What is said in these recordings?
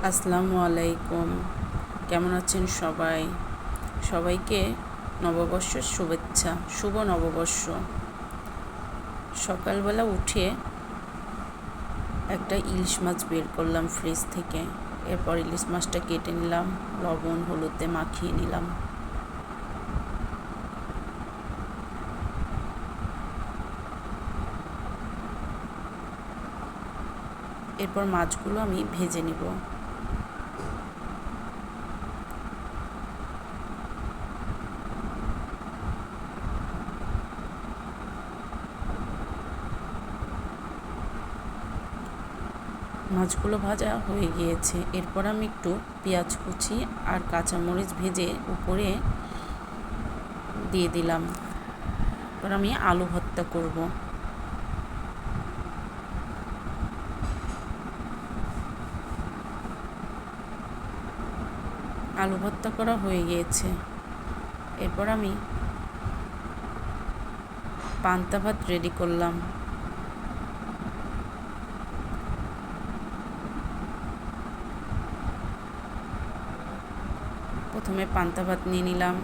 আসসালামু আলাইকুম। কেমন আছেন সবাই? সবাইকে নববর্ষের শুভেচ্ছা। শুভ নববর্ষ। সকালবেলা উঠে একটা ইলিশ মাছ বের করলাম ফ্রিজ থেকে। এরপর ইলিশ মাছটা কেটে নিলাম, লবণ হলুদে মাখিয়ে নিলাম। এরপর মাছগুলো আমি ভেজে নিব। মাছগুলো ভাজা হয়ে গিয়েছে। এরপর আমি একটু পেঁয়াজ কুচি আর কাঁচামরিচ ভেজে উপরে দিয়ে দিলাম। এরপর আমি আলু ভর্তা করব। আলু ভর্তা করা হয়ে গিয়েছে। এরপর আমি পান্তা ভাত রেডি করলাম। প্রথমে পান্তা ভাত নিয়ে নিলাম।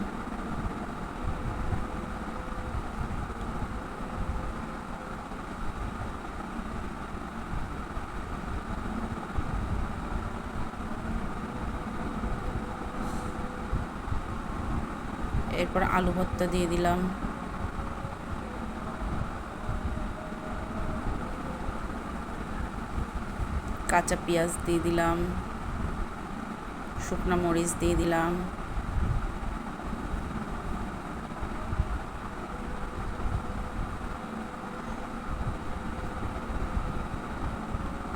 এরপর আলু ভর্তা দিয়ে দিলাম। কাঁচা পেঁয়াজ দিয়ে দিলাম। শুকনো মরিচ দিয়ে দিলাম।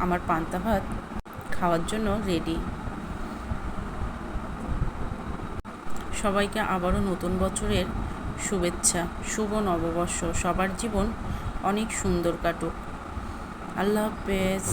আমার পান্তা ভাত খাওয়ার জন্য রেডি। সবাইকে আবারও নতুন বছরের শুভেচ্ছা। শুভ নববর্ষ। সবার জীবন অনেক সুন্দর কাটুক। আল্লাহ হাফেজ।